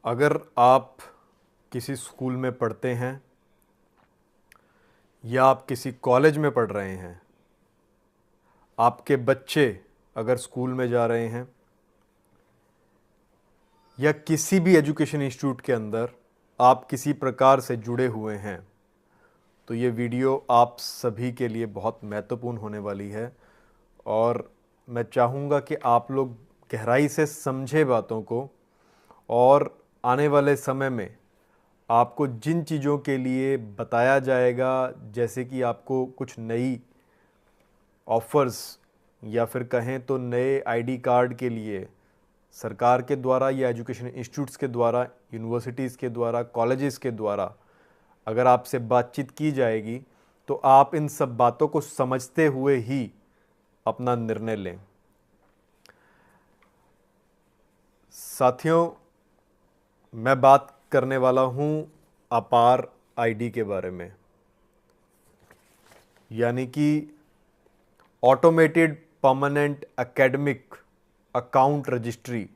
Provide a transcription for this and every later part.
अगर आप किसी स्कूल में पढ़ते हैं या आप किसी कॉलेज में पढ़ रहे हैं, आपके बच्चे अगर स्कूल में जा रहे हैं या किसी भी एजुकेशन इंस्टीट्यूट के अंदर आप किसी प्रकार से जुड़े हुए हैं, तो ये वीडियो आप सभी के लिए बहुत महत्वपूर्ण होने वाली है। और मैं चाहूँगा कि आप लोग गहराई से समझे बातों को, और आने वाले समय में आपको जिन चीज़ों के लिए बताया जाएगा, जैसे कि आपको कुछ नई ऑफ़र्स या फिर कहें तो नए आईडी कार्ड के लिए सरकार के द्वारा या एजुकेशन इंस्टीट्यूट्स के द्वारा, यूनिवर्सिटीज़ के द्वारा, कॉलेजेस के द्वारा अगर आपसे बातचीत की जाएगी, तो आप इन सब बातों को समझते हुए ही अपना निर्णय लें। साथियों, मैं बात करने वाला हूं अपार आईडी के बारे में, यानी कि automated permanent academic account registry,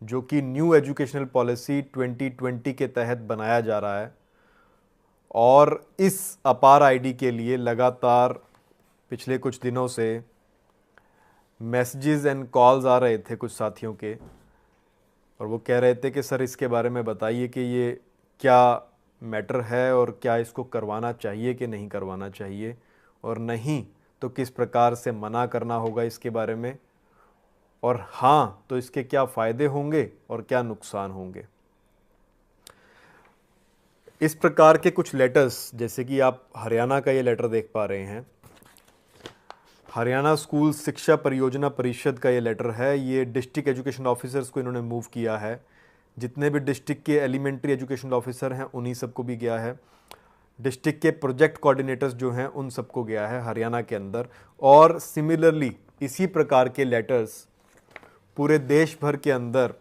जो कि न्यू एजुकेशनल पॉलिसी 2020 के तहत बनाया जा रहा है। और इस अपार आईडी के लिए लगातार पिछले कुछ दिनों से मैसेजेस एंड कॉल्स आ रहे थे कुछ साथियों के, और वो कह रहे थे कि सर इसके बारे में बताइए कि ये क्या मैटर है और क्या इसको करवाना चाहिए कि नहीं करवाना चाहिए, और नहीं तो किस प्रकार से मना करना होगा इसके बारे में, और हाँ तो इसके क्या फ़ायदे होंगे और क्या नुकसान होंगे। इस प्रकार के कुछ लेटर्स, जैसे कि आप हरियाणा का ये लेटर देख पा रहे हैं, हरियाणा स्कूल शिक्षा परियोजना परिषद का ये लेटर है। ये डिस्ट्रिक्ट एजुकेशन ऑफिसर्स को इन्होंने मूव किया है। जितने भी डिस्ट्रिक्ट के एलिमेंट्री एजुकेशन ऑफिसर हैं उन्हीं सबको भी गया है। डिस्ट्रिक्ट के प्रोजेक्ट कोऑर्डिनेटर्स जो हैं उन सबको गया है हरियाणा के अंदर। और सिमिलरली इसी प्रकार के लेटर्स पूरे देश भर के अंदर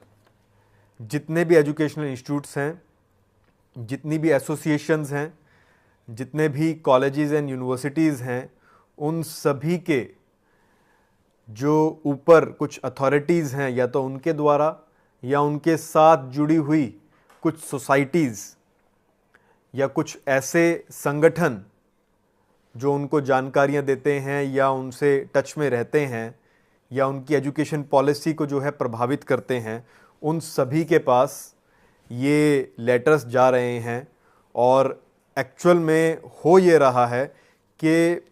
जितने भी एजुकेशनल इंस्टीट्यूट्स हैं, जितनी भी एसोसिएशंस हैं, जितने भी कॉलेजेस एंड यूनिवर्सिटीज़ हैं, उन सभी के जो ऊपर कुछ अथॉरिटीज़ हैं, या तो उनके द्वारा या उनके साथ जुड़ी हुई कुछ सोसाइटीज़ या कुछ ऐसे संगठन जो उनको जानकारियां देते हैं या उनसे टच में रहते हैं या उनकी एजुकेशन पॉलिसी को जो है प्रभावित करते हैं, उन सभी के पास ये लेटर्स जा रहे हैं। और एक्चुअल में हो ये रहा है कि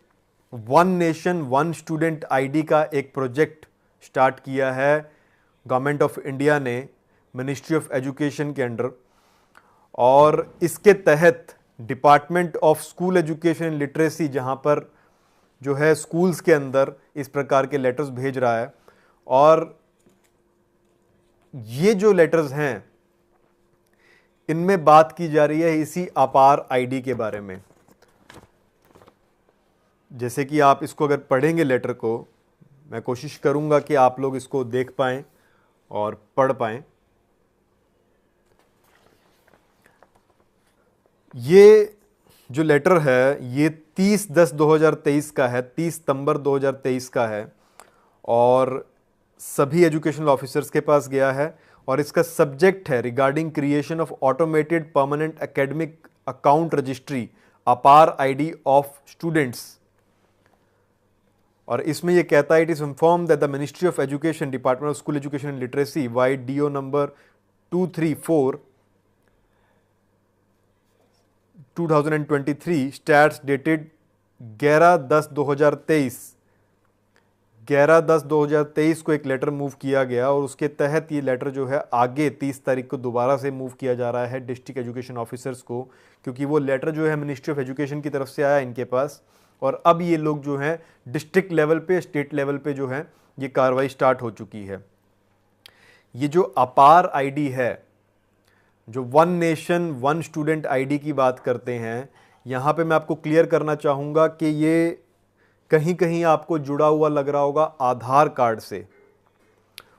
one nation one student ID का एक प्रोजेक्ट स्टार्ट किया है गवर्नमेंट ऑफ इंडिया ने मिनिस्ट्री ऑफ एजुकेशन के अंडर, और इसके तहत department of school education and literacy, जहां पर जो है स्कूल्स के अंदर इस प्रकार के लेटर्स भेज रहा है। और ये जो लेटर्स हैं इनमें बात की जा रही है इसी अपार आईडी के बारे में। जैसे कि आप इसको अगर पढ़ेंगे लेटर को, मैं कोशिश करूंगा कि आप लोग इसको देख पाएं और पढ़ पाएं। ये जो लेटर है ये 30/10/2023 का है, 30 सितंबर 2023 का है, और सभी एजुकेशनल ऑफिसर्स के पास गया है। और इसका सब्जेक्ट है regarding creation of automated permanent academic account registry APAAR ID of students. और इसमें यह कहता है, it is inform that the ministry of education, department of school education and literacy vide DO number 234 2023 stats dated 11/10/2023, 11/10/2023 को एक letter move किया गया, और उसके तहत ये लेटर जो है आगे 30 तारीख को दोबारा से मूव किया जा रहा है डिस्ट्रिक्ट एजुकेशन ऑफिसर्स को, क्योंकि वो लेटर जो है मिनिस्ट्री ऑफ एजुकेशन की तरफ से आया इनके पास। और अब ये लोग जो हैं डिस्ट्रिक्ट लेवल पे, स्टेट लेवल पे जो है ये कार्रवाई स्टार्ट हो चुकी है। ये जो अपार आईडी है, जो one nation one student ID की बात करते हैं, यहाँ पे मैं आपको क्लियर करना चाहूँगा कि ये कहीं कहीं आपको जुड़ा हुआ लग रहा होगा आधार कार्ड से।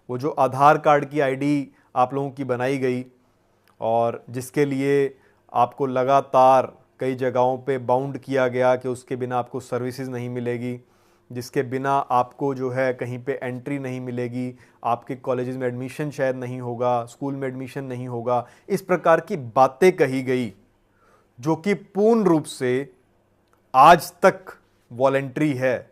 वो जो आधार कार्ड की आईडी आप लोगों की बनाई गई और जिसके लिए आपको लगातार कई जगहों पे बाउंड किया गया कि उसके बिना आपको सर्विसेज नहीं मिलेगी, जिसके बिना आपको जो है कहीं पे एंट्री नहीं मिलेगी, आपके कॉलेजेस में एडमिशन शायद नहीं होगा, स्कूल में एडमिशन नहीं होगा। इस प्रकार की बातें कही गई जो कि पूर्ण रूप से आज तक वॉलेंट्री है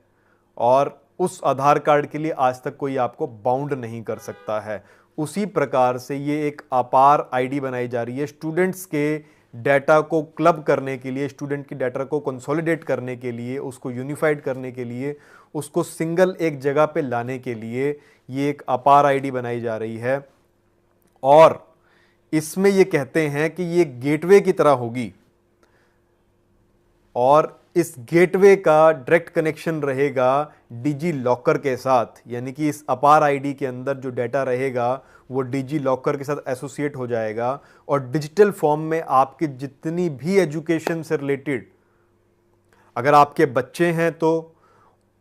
और उस आधार कार्ड के लिए आज तक कोई आपको बाउंड नहीं कर सकता है। उसी प्रकार से ये एक अपार आईडी बनाई जा रही है स्टूडेंट्स के डाटा को क्लब करने के लिए, स्टूडेंट की डाटा को कंसोलिडेट करने के लिए, उसको यूनिफाइड करने के लिए, उसको सिंगल एक जगह पे लाने के लिए ये एक अपार आईडी बनाई जा रही है। और इसमें ये कहते हैं कि ये गेटवे की तरह होगी और इस गेटवे का डायरेक्ट कनेक्शन रहेगा डिजी लॉकर के साथ, यानी कि इस अपार आईडी के अंदर जो डाटा रहेगा वो डिजी लॉकर के साथ एसोसिएट हो जाएगा और डिजिटल फॉर्म में आपकी जितनी भी एजुकेशन से रिलेटेड, अगर आपके बच्चे हैं तो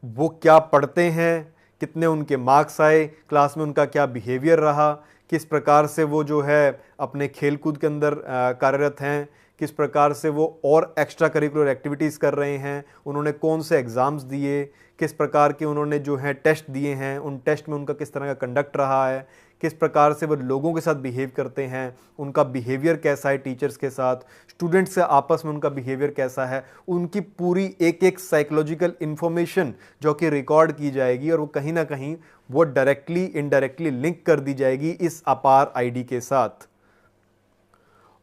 वो क्या पढ़ते हैं, कितने उनके मार्क्स आए, क्लास में उनका क्या बिहेवियर रहा, किस प्रकार से वो जो है अपने खेलकूद के अंदर कार्यरत हैं, किस प्रकार से वो और एक्स्ट्रा करिकुलर एक्टिविटीज़ कर रहे हैं, उन्होंने कौन से एग्ज़ाम्स दिए, किस प्रकार के उन्होंने जो है टेस्ट दिए हैं, उन टेस्ट में उनका किस तरह का कंडक्ट रहा है, किस प्रकार से वो लोगों के साथ बिहेव करते हैं, उनका बिहेवियर कैसा है टीचर्स के साथ, स्टूडेंट्स से आपस में उनका बिहेवियर कैसा है, उनकी पूरी एक एक साइकोलॉजिकल इंफॉर्मेशन जो कि रिकॉर्ड की जाएगी और वो कहीं ना कहीं वो डायरेक्टली इनडायरेक्टली लिंक कर दी जाएगी इस अपार आईडी के साथ।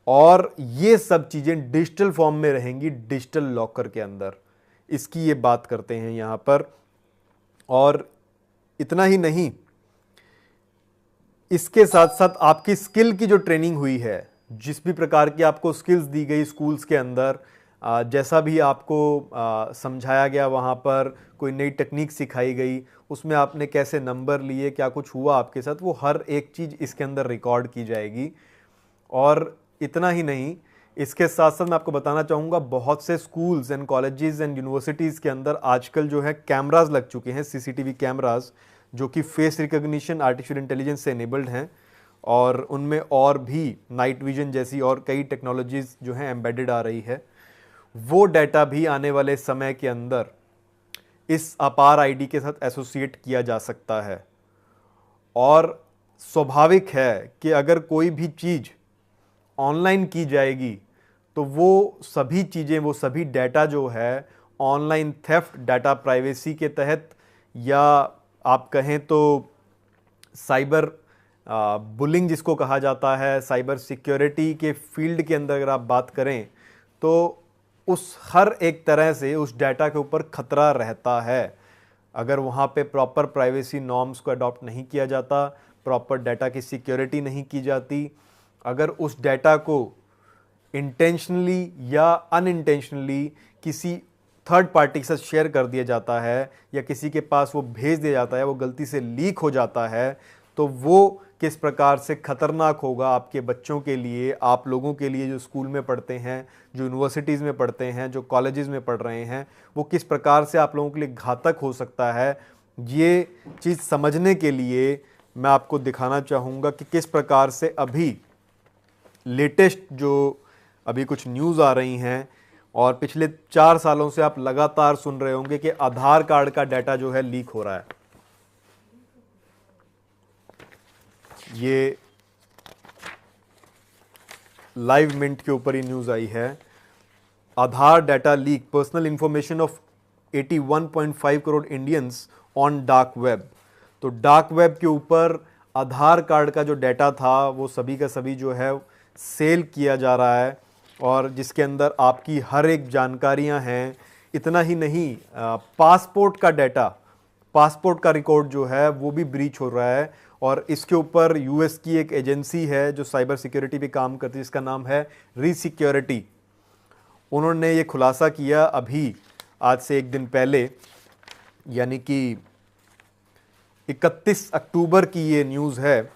और ये सब चीज़ें डिजिटल फॉर्म में रहेंगी डिजिटल लॉकर के अंदर, इसकी ये बात करते हैं यहाँ पर। और इतना ही नहीं, इसके साथ साथ आपकी स्किल की जो ट्रेनिंग हुई है, जिस भी प्रकार की आपको स्किल्स दी गई स्कूल्स के अंदर, जैसा भी आपको समझाया गया, वहाँ पर कोई नई टेक्निक सिखाई गई, उसमें आपने कैसे नंबर लिए, क्या कुछ हुआ आपके साथ, वो हर एक चीज़ इसके अंदर रिकॉर्ड की जाएगी। और इतना ही नहीं, इसके साथ साथ मैं आपको बताना चाहूँगा बहुत से schools and colleges and universities के अंदर आजकल जो है कैमराज लग चुके हैं, सीसीटीवी कैमराज, जो कि फेस रिकॉग्निशन आर्टिफिशियल इंटेलिजेंस से इनेबल्ड हैं और उनमें और भी नाइट विजन जैसी और कई टेक्नोलॉजीज़ जो हैं एम्बेडेड आ रही है। वो डाटा भी आने वाले समय के अंदर इस अपार आईडी के साथ एसोसिएट किया जा सकता है। और स्वाभाविक है कि अगर कोई भी चीज़ ऑनलाइन की जाएगी तो वो सभी चीज़ें, वो सभी डाटा जो है ऑनलाइन थेफ्ट, डाटा प्राइवेसी के तहत, या आप कहें तो साइबर बुलिंग जिसको कहा जाता है, साइबर सिक्योरिटी के फील्ड के अंदर अगर आप बात करें तो उस हर एक तरह से उस डाटा के ऊपर खतरा रहता है। अगर वहाँ पे प्रॉपर प्राइवेसी नॉर्म्स को अडॉप्ट नहीं किया जाता, प्रॉपर डाटा की सिक्योरिटी नहीं की जाती, अगर उस डाटा को इंटेंशनली या अनइंटेंशनली किसी थर्ड पार्टी के साथ शेयर कर दिया जाता है या किसी के पास वो भेज दिया जाता है, वो गलती से लीक हो जाता है, तो वो किस प्रकार से खतरनाक होगा आपके बच्चों के लिए, आप लोगों के लिए जो स्कूल में पढ़ते हैं, जो यूनिवर्सिटीज़ में पढ़ते हैं, जो कॉलेजेस में पढ़ रहे हैं, वो किस प्रकार से आप लोगों के लिए घातक हो सकता है। ये चीज़ समझने के लिए मैं आपको दिखाना चाहूँगा कि किस प्रकार से अभी लेटेस्ट जो अभी कुछ न्यूज़ आ रही हैं और पिछले 4 सालों से आप लगातार सुन रहे होंगे कि आधार कार्ड का डाटा जो है लीक हो रहा है। ये लाइव मिंट के ऊपर ही न्यूज़ आई है, Aadhaar data leak, personal information of 81.5 crore Indians on dark web. तो डार्क वेब के ऊपर आधार कार्ड का जो डाटा था वो सभी का सभी जो है सेल किया जा रहा है और जिसके अंदर आपकी हर एक जानकारियां हैं। इतना ही नहीं, पासपोर्ट का डाटा, पासपोर्ट का रिकॉर्ड जो है वो भी ब्रीच हो रहा है और इसके ऊपर यूएस की एक एजेंसी है जो साइबर सिक्योरिटी पे काम करती है, जिसका नाम है रीसिक्योरिटी। उन्होंने ये खुलासा किया अभी आज से एक दिन पहले, यानी कि 31 अक्टूबर की ये न्यूज़ है।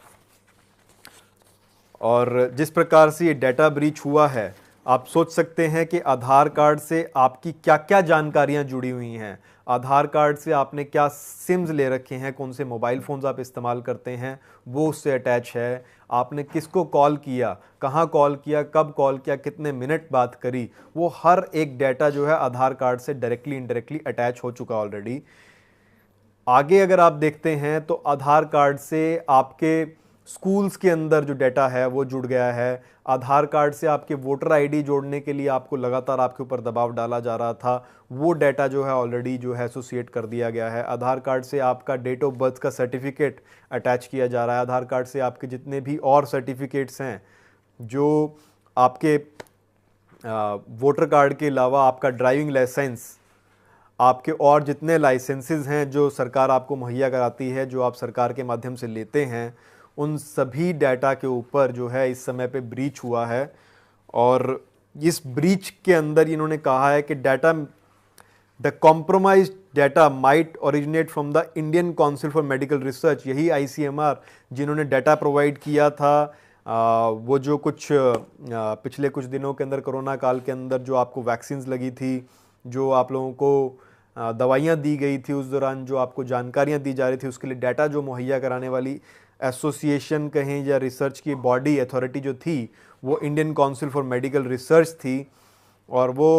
और जिस प्रकार से ये डाटा ब्रीच हुआ है, आप सोच सकते हैं कि आधार कार्ड से आपकी क्या क्या जानकारियां जुड़ी हुई हैं। आधार कार्ड से आपने क्या सिम्स ले रखे हैं, कौन से मोबाइल फ़ोन्स आप इस्तेमाल करते हैं वो उससे अटैच है, आपने किसको कॉल किया, कहाँ कॉल किया, कब कॉल किया, कितने मिनट बात करी, वो हर एक डाटा जो है आधार कार्ड से डायरेक्टली इनडायरेक्टली अटैच हो चुका ऑलरेडी। आगे अगर आप देखते हैं तो आधार कार्ड से आपके स्कूल्स के अंदर जो डाटा है वो जुड़ गया है। आधार कार्ड से आपके वोटर आईडी जोड़ने के लिए आपको लगातार आपके ऊपर दबाव डाला जा रहा था, वो डाटा जो है ऑलरेडी जो है एसोसिएट कर दिया गया है। आधार कार्ड से आपका डेट ऑफ बर्थ का सर्टिफिकेट अटैच किया जा रहा है। आधार कार्ड से आपके जितने भी और सर्टिफिकेट्स हैं, जो आपके वोटर कार्ड के अलावा आपका ड्राइविंग लाइसेंस, आपके और जितने लाइसेंसेस हैं जो सरकार आपको मुहैया कराती है, जो आप सरकार के माध्यम से लेते हैं, उन सभी डाटा के ऊपर जो है इस समय पे ब्रीच हुआ है। और इस ब्रीच के अंदर इन्होंने कहा है कि data the compromised data might originate from the Indian council for medical research. यही आईसीएमआर जिन्होंने डाटा प्रोवाइड किया था, वो जो कुछ पिछले कुछ दिनों के अंदर कोरोना काल के अंदर जो आपको वैक्सीन्स लगी थी, जो आप लोगों को दवाइयाँ दी गई थी, उस दौरान जो आपको जानकारियाँ दी जा रही थी, उसके लिए डाटा जो मुहैया कराने वाली एसोसिएशन कहें या रिसर्च की बॉडी अथॉरिटी जो थी, वो Indian council for medical research थी। और वो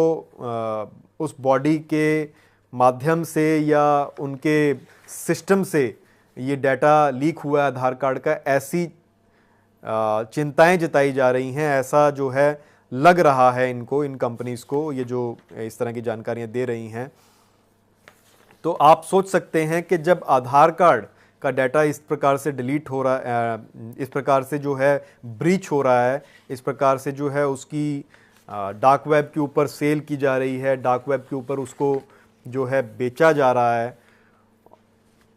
उस बॉडी के माध्यम से या उनके सिस्टम से ये डाटा लीक हुआ है आधार कार्ड का, ऐसी चिंताएं जताई जा रही हैं। ऐसा जो है लग रहा है इनको, इन कंपनीज को, ये जो इस तरह की जानकारियां दे रही हैं। तो आप सोच सकते हैं कि जब आधार कार्ड का डाटा इस प्रकार से डिलीट हो रहा है, इस प्रकार से जो है ब्रीच हो रहा है, इस प्रकार से जो है उसकी डार्क वेब के ऊपर सेल की जा रही है, डार्क वेब के ऊपर उसको जो है बेचा जा रहा है,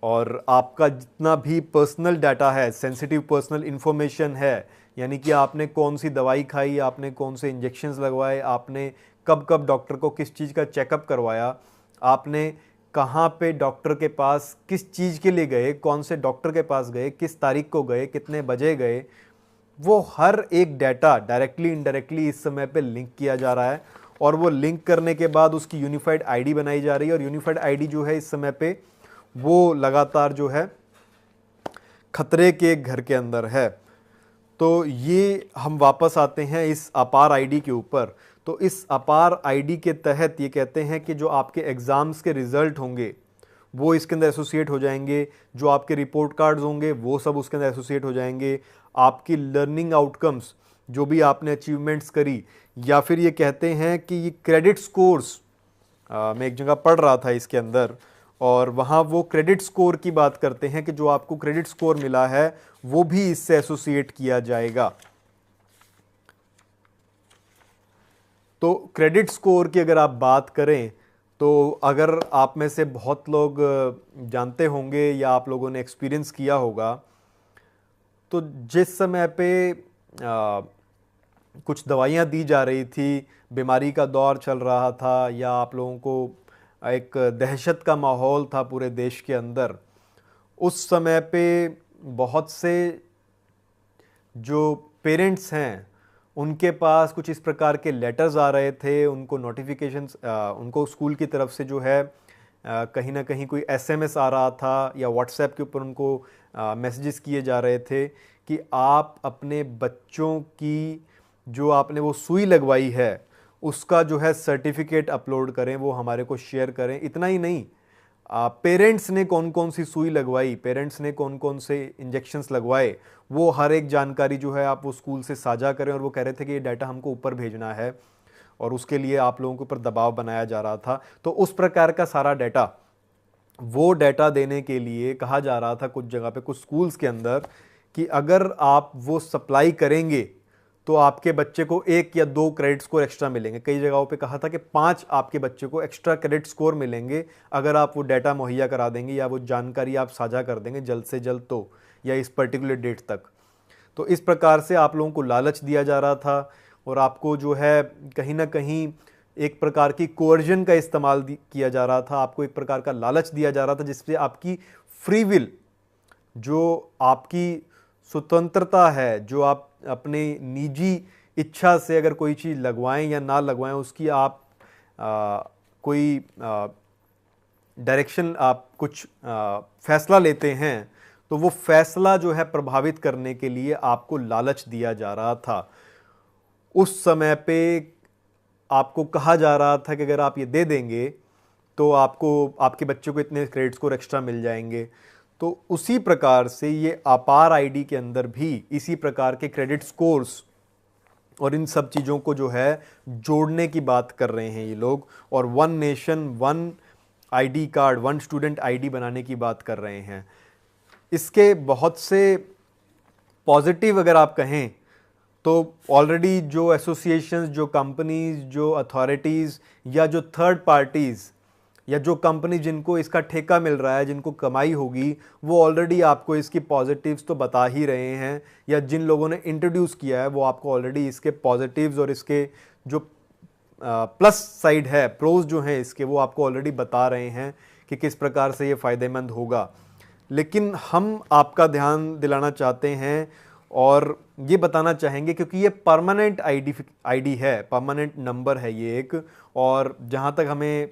और आपका जितना भी पर्सनल डाटा है, सेंसिटिव पर्सनल इन्फॉर्मेशन है, यानी कि आपने कौन सी दवाई खाई, आपने कौन से इंजेक्शंस लगवाए, आपने कब कब डॉक्टर को किस चीज़ का चेकअप करवाया, आपने कहाँ पे डॉक्टर के पास किस चीज़ के लिए गए, कौन से डॉक्टर के पास गए, किस तारीख को गए, कितने बजे गए, वो हर एक डाटा डायरेक्टली इनडायरेक्टली इस समय पे लिंक किया जा रहा है। और वो लिंक करने के बाद उसकी यूनिफाइड आईडी बनाई जा रही है, और यूनिफाइड आईडी जो है इस समय पे वो लगातार जो है खतरे के घर के अंदर है। तो ये हम वापस आते हैं इस अपार आईडी के ऊपर। तो इस अपार आईडी के तहत ये कहते हैं कि जो आपके एग्ज़ाम्स के रिज़ल्ट होंगे वो इसके अंदर एसोसिएट हो जाएंगे, जो आपके रिपोर्ट कार्ड्स होंगे वो सब उसके अंदर एसोसिएट हो जाएंगे, आपकी लर्निंग आउटकम्स जो भी आपने अचीवमेंट्स करी, या फिर ये कहते हैं कि ये क्रेडिट स्कोर्स, मैं एक जगह पढ़ रहा था इसके अंदर, और वहाँ वो क्रेडिट स्कोर की बात करते हैं कि जो आपको क्रेडिट स्कोर मिला है वो भी इससे एसोसिएट किया जाएगा। तो क्रेडिट स्कोर की अगर आप बात करें तो अगर आप में से बहुत लोग जानते होंगे या आप लोगों ने एक्सपीरियंस किया होगा, तो जिस समय पे कुछ दवाइयाँ दी जा रही थी, बीमारी का दौर चल रहा था, या आप लोगों को एक दहशत का माहौल था पूरे देश के अंदर, उस समय पे बहुत से जो पेरेंट्स हैं उनके पास कुछ इस प्रकार के लेटर्स आ रहे थे, उनको नोटिफिकेशंस, उनको स्कूल की तरफ से जो है कहीं ना कहीं कोई एसएमएस आ रहा था, या व्हाट्सएप के ऊपर उनको मैसेजेस किए जा रहे थे कि आप अपने बच्चों की जो आपने वो सुई लगवाई है उसका जो है सर्टिफिकेट अपलोड करें, वो हमारे को शेयर करें। इतना ही नहीं, पेरेंट्स ने कौन कौन सी सुई लगवाई, पेरेंट्स ने कौन कौन से इंजेक्शंस लगवाए, वो हर एक जानकारी जो है आप वो स्कूल से साझा करें। और वो कह रहे थे कि ये डाटा हमको ऊपर भेजना है, और उसके लिए आप लोगों के ऊपर दबाव बनाया जा रहा था। तो उस प्रकार का सारा डाटा, वो डाटा देने के लिए कहा जा रहा था कुछ जगह पे, कुछ स्कूल्स के अंदर, कि अगर आप वो सप्लाई करेंगे तो आपके बच्चे को 1 या 2 क्रेडिट स्कोर एक्स्ट्रा मिलेंगे। कई जगहों पे कहा था कि 5 आपके बच्चे को एक्स्ट्रा क्रेडिट स्कोर मिलेंगे अगर आप वो डाटा मुहैया करा देंगे, या वो जानकारी आप साझा कर देंगे जल्द से जल्द, तो या इस पर्टिकुलर डेट तक। तो इस प्रकार से आप लोगों को लालच दिया जा रहा था, और आपको जो है कहीं ना कहीं एक प्रकार की कोअर्जन का इस्तेमाल किया जा रहा था, आपको एक प्रकार का लालच दिया जा रहा था, जिससे आपकी फ्री विल, जो आपकी स्वतंत्रता है, जो आप अपने निजी इच्छा से अगर कोई चीज़ लगवाएं या ना लगवाएं, उसकी आप कोई डायरेक्शन, आप कुछ फैसला लेते हैं, तो वो फैसला जो है प्रभावित करने के लिए आपको लालच दिया जा रहा था। उस समय पे आपको कहा जा रहा था कि अगर आप ये दे देंगे तो आपको आपके बच्चे को इतने क्रेडिट स्कोर एक्स्ट्रा मिल जाएंगे। तो उसी प्रकार से ये अपार आईडी के अंदर भी इसी प्रकार के क्रेडिट स्कोर्स और इन सब चीज़ों को जो है जोड़ने की बात कर रहे हैं ये लोग, और one nation one ID card, one student ID बनाने की बात कर रहे हैं। इसके बहुत से पॉजिटिव अगर आप कहें तो ऑलरेडी जो एसोसिएशंस, जो कंपनीज, जो अथॉरिटीज़ या जो थर्ड पार्टीज़ या जो कंपनी जिनको इसका ठेका मिल रहा है, जिनको कमाई होगी, वो ऑलरेडी आपको इसकी पॉजिटिव्स तो बता ही रहे हैं, या जिन लोगों ने इंट्रोड्यूस किया है वो आपको ऑलरेडी इसके पॉजिटिव्स और इसके जो प्लस साइड है, प्रोज जो हैं इसके, वो आपको ऑलरेडी बता रहे हैं कि किस प्रकार से ये फ़ायदेमंद होगा। लेकिन हम आपका ध्यान दिलाना चाहते हैं और ये बताना चाहेंगे, क्योंकि ये परमानेंट आईडी है, परमानेंट नंबर है ये एक, और जहाँ तक हमें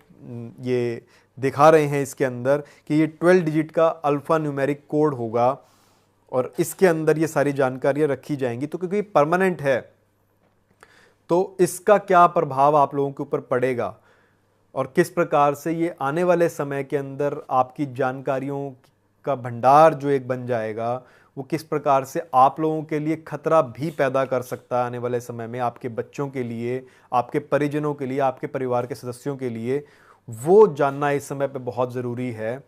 ये दिखा रहे हैं इसके अंदर कि ये 12 डिजिट का अल्फ़ा न्यूमेरिक कोड होगा और इसके अंदर ये सारी जानकारियाँ रखी जाएंगी। तो क्योंकि परमानेंट है तो इसका क्या प्रभाव आप लोगों के ऊपर पड़ेगा और किस प्रकार से ये आने वाले समय के अंदर आपकी जानकारियों का भंडार जो एक बन जाएगा, वो किस प्रकार से आप लोगों के लिए खतरा भी पैदा कर सकता है आने वाले समय में, आपके बच्चों के लिए, आपके परिजनों के लिए, आपके परिवार के सदस्यों के लिए, वो जानना इस समय पे बहुत ज़रूरी है।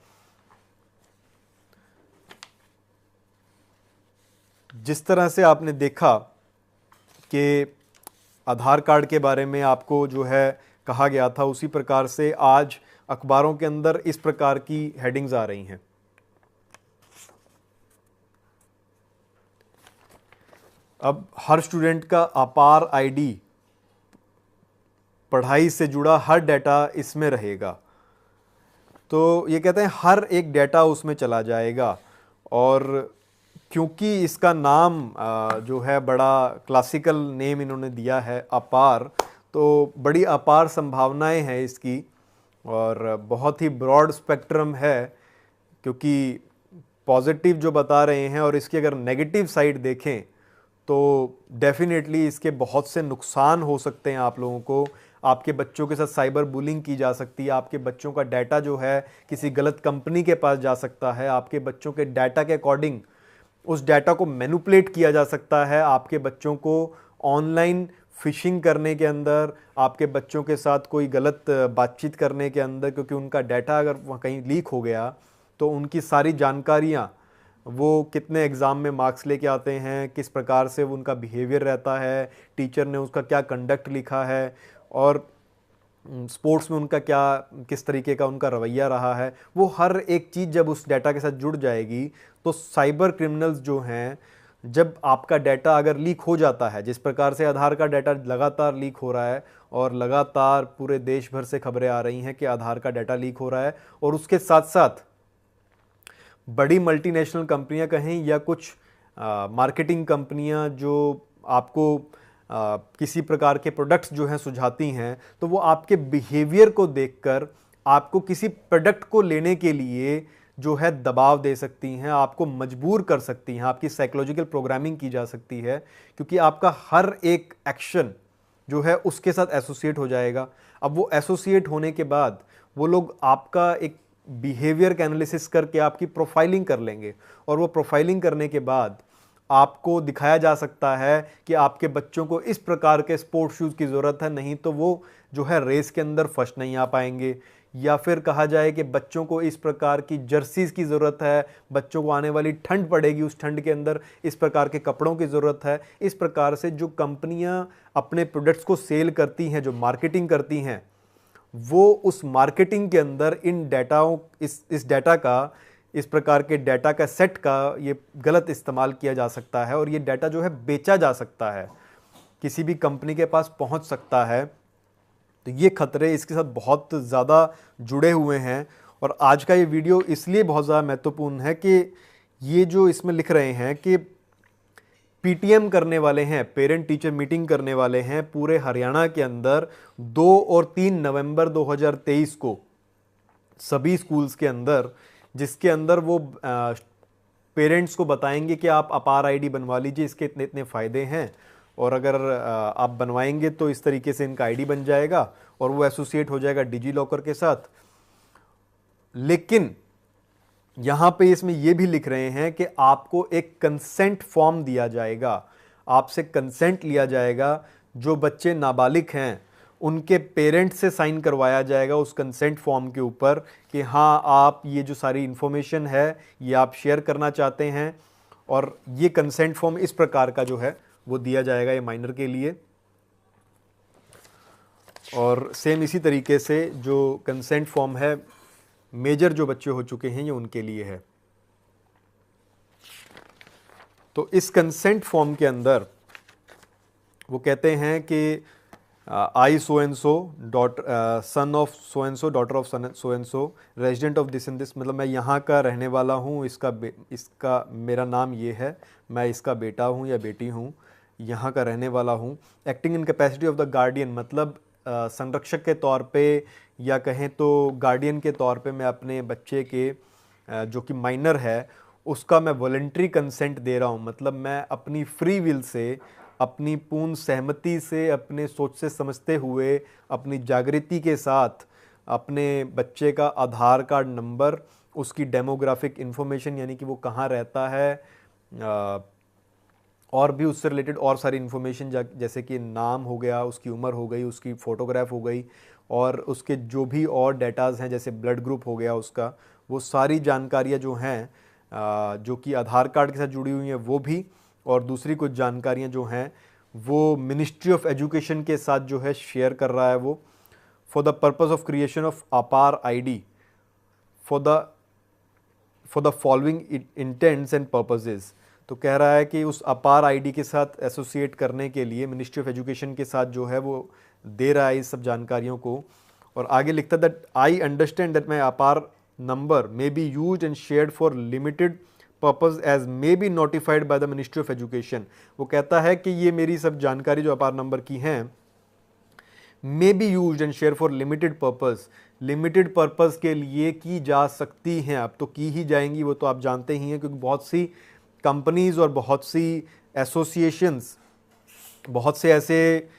जिस तरह से आपने देखा कि आधार कार्ड के बारे में आपको जो है कहा गया था, उसी प्रकार से आज अखबारों के अंदर इस प्रकार की हेडिंग्स आ रही हैं। अब हर स्टूडेंट का अपार आईडी, पढ़ाई से जुड़ा हर डाटा इसमें रहेगा। तो ये कहते हैं हर एक डाटा उसमें चला जाएगा, और क्योंकि इसका नाम जो है बड़ा क्लासिकल नेम इन्होंने दिया है अपार, तो बड़ी अपार संभावनाएं हैं इसकी और बहुत ही ब्रॉड स्पेक्ट्रम है, क्योंकि पॉजिटिव जो बता रहे हैं और इसकी अगर नेगेटिव साइड देखें तो डेफिनेटली इसके बहुत से नुकसान हो सकते हैं आप लोगों को। आपके बच्चों के साथ साइबर बुलिंग की जा सकती है, आपके बच्चों का डाटा जो है किसी गलत कंपनी के पास जा सकता है, आपके बच्चों के डाटा के अकॉर्डिंग उस डाटा को मैनिपुलेट किया जा सकता है, आपके बच्चों को ऑनलाइन फिशिंग करने के अंदर, आपके बच्चों के साथ कोई गलत बातचीत करने के अंदर, क्योंकि उनका डाटा अगर वहाँ कहीं लीक हो गया तो उनकी सारी जानकारियाँ, वो कितने एग्ज़ाम में मार्क्स लेके आते हैं, किस प्रकार से उनका बिहेवियर रहता है, टीचर ने उसका क्या कंडक्ट लिखा है, और स्पोर्ट्स में उनका क्या, किस तरीके का उनका रवैया रहा है, वो हर एक चीज़ जब उस डाटा के साथ जुड़ जाएगी तो साइबर क्रिमिनल्स जो हैं, जब आपका डाटा अगर लीक हो जाता है, जिस प्रकार से आधार का डाटा लगातार लीक हो रहा है और लगातार पूरे देश भर से खबरें आ रही हैं कि आधार का डाटा लीक हो रहा है, और उसके साथ साथ बड़ी मल्टीनेशनल कंपनियां कहें या कुछ मार्केटिंग कंपनियां जो आपको किसी प्रकार के प्रोडक्ट्स जो हैं सुझाती हैं, तो वो आपके बिहेवियर को देखकर आपको किसी प्रोडक्ट को लेने के लिए जो है दबाव दे सकती हैं, आपको मजबूर कर सकती हैं, आपकी साइकोलॉजिकल प्रोग्रामिंग की जा सकती है, क्योंकि आपका हर एक एक्शन जो है उसके साथ एसोसिएट हो जाएगा। अब वो एसोसिएट होने के बाद वो लोग आपका एक बिहेवियर का एनालिसिस करके आपकी प्रोफाइलिंग कर लेंगे, और वो प्रोफाइलिंग करने के बाद आपको दिखाया जा सकता है कि आपके बच्चों को इस प्रकार के स्पोर्ट्स शूज़ की ज़रूरत है, नहीं तो वो जो है रेस के अंदर फर्स्ट नहीं आ पाएंगे, या फिर कहा जाए कि बच्चों को इस प्रकार की जर्सीज़ की ज़रूरत है, बच्चों को आने वाली ठंड पड़ेगी, उस ठंड के अंदर इस प्रकार के कपड़ों की ज़रूरत है। इस प्रकार से जो कंपनियां अपने प्रोडक्ट्स को सेल करती हैं, जो मार्केटिंग करती हैं, वो उस मार्केटिंग के अंदर इन डाटाओं, इस डाटा का, इस प्रकार के डाटा का सेट का ये गलत इस्तेमाल किया जा सकता है, और ये डाटा जो है बेचा जा सकता है, किसी भी कंपनी के पास पहुंच सकता है। तो ये खतरे इसके साथ बहुत ज़्यादा जुड़े हुए हैं, और आज का ये वीडियो इसलिए बहुत ज़्यादा महत्वपूर्ण है कि ये जो इसमें लिख रहे हैं कि पीटीएम करने वाले हैं, पेरेंट टीचर मीटिंग करने वाले हैं पूरे हरियाणा के अंदर 2 और 3 नवंबर 2023 को सभी स्कूल्स के अंदर, जिसके अंदर वो पेरेंट्स को बताएंगे कि आप अपार आईडी बनवा लीजिए, इसके इतने इतने फ़ायदे हैं, और अगर आप बनवाएंगे तो इस तरीके से इनका आईडी बन जाएगा और वो एसोसिएट हो जाएगा डिजी लॉकर के साथ। लेकिन यहाँ पे इसमें ये भी लिख रहे हैं कि आपको एक कंसेंट फॉर्म दिया जाएगा, आपसे कंसेंट लिया जाएगा। जो बच्चे नाबालिग हैं उनके पेरेंट्स से साइन करवाया जाएगा उस कंसेंट फॉर्म के ऊपर कि हाँ, आप ये जो सारी इन्फॉर्मेशन है ये आप शेयर करना चाहते हैं, और ये कंसेंट फॉर्म इस प्रकार का जो है वो दिया जाएगा ये माइनर के लिए। और सेम इसी तरीके से जो कंसेंट फॉर्म है मेजर जो बच्चे हो चुके हैं ये उनके लिए है। तो इस कंसेंट फॉर्म के अंदर वो कहते हैं कि I so and so son of so and so, daughter of so and so, resident of this and this, मतलब मैं यहाँ का रहने वाला हूँ, इसका मेरा नाम ये है, मैं इसका बेटा हूँ या बेटी हूँ, यहाँ का रहने वाला हूँ। Acting in capacity of the guardian, मतलब संरक्षक के तौर पे या कहें तो गार्डियन के तौर पे मैं अपने बच्चे के जो कि माइनर है उसका मैं वॉलंटरी कंसेंट दे रहा हूँ, मतलब मैं अपनी फ्री विल से, अपनी पूर्ण सहमति से, अपने सोच से समझते हुए, अपनी जागृति के साथ अपने बच्चे का आधार कार्ड नंबर, उसकी डेमोग्राफिक इन्फॉर्मेशन यानी कि वो कहाँ रहता है, और भी उससे रिलेटेड और सारी इन्फॉर्मेशन जैसे कि नाम हो गया, उसकी उम्र हो गई, उसकी फ़ोटोग्राफ हो गई, और उसके जो भी और डेटाज़ हैं जैसे ब्लड ग्रुप हो गया उसका, वो सारी जानकारियाँ जो हैं जो कि आधार कार्ड के साथ जुड़ी हुई हैं वो भी, और दूसरी कुछ जानकारियाँ जो हैं वो मिनिस्ट्री ऑफ एजुकेशन के साथ जो है शेयर कर रहा है वो, for the purpose of creation of APAAR ID for the following intents and purposes. तो कह रहा है कि उस अपार आईडी के साथ एसोसिएट करने के लिए मिनिस्ट्री ऑफ एजुकेशन के साथ जो है वो दे रहा है इस सब जानकारियों को। और आगे लिखता है that I understand that my APAAR number may be used and shared for limited purpose as may be notified by the ministry of education. वो कहता है कि ये मेरी सब जानकारी जो अपार नंबर की हैं मे be used and share for limited purpose, limited purpose के लिए की जा सकती हैं, अब तो की ही जाएंगी, वो तो आप जानते ही हैं, क्योंकि बहुत सी कंपनीज और बहुत सी एसोसिएशंस, बहुत से ऐसे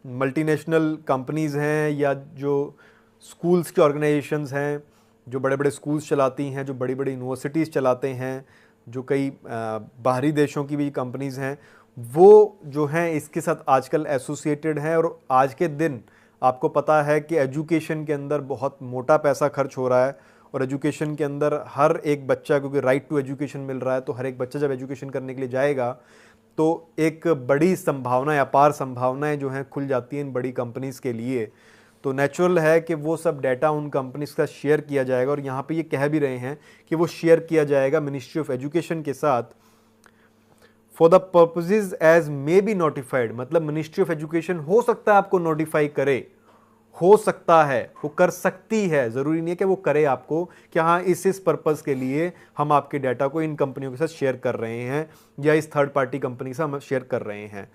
मल्टीनेशनल कंपनीज़ हैं या जो स्कूल्स के ऑर्गेनाइजेशंस हैं जो बड़े बड़े स्कूल्स चलाती हैं, जो बड़ी बड़ी यूनिवर्सिटीज़ चलाते हैं, जो कई बाहरी देशों की भी कंपनीज़ हैं, वो जो हैं इसके साथ आजकल एसोसिएटेड हैं। और आज के दिन आपको पता है कि एजुकेशन के अंदर बहुत मोटा पैसा खर्च हो रहा है, और एजुकेशन के अंदर हर एक बच्चा, क्योंकि राइट टू एजुकेशन मिल रहा है, तो हर एक बच्चा जब एजुकेशन करने के लिए जाएगा तो एक बड़ी संभावनाएं, अपार संभावनाएं जो हैं खुल जाती हैं इन बड़ी कंपनीज़ के लिए। तो नेचुरल है कि वो सब डाटा उन कंपनीज का शेयर किया जाएगा, और यहाँ पे ये कह भी रहे हैं कि वो शेयर किया जाएगा मिनिस्ट्री ऑफ एजुकेशन के साथ for the purposes as may be notified, मतलब मिनिस्ट्री ऑफ एजुकेशन हो सकता है आपको नोटिफाई करे, हो सकता है वो कर सकती है, ज़रूरी नहीं है कि वो करे आपको कि हाँ इस पर्पज़ के लिए हम आपके डाटा को इन कंपनियों के साथ शेयर कर रहे हैं या इस थर्ड पार्टी कंपनी के साथ हम शेयर कर रहे हैं।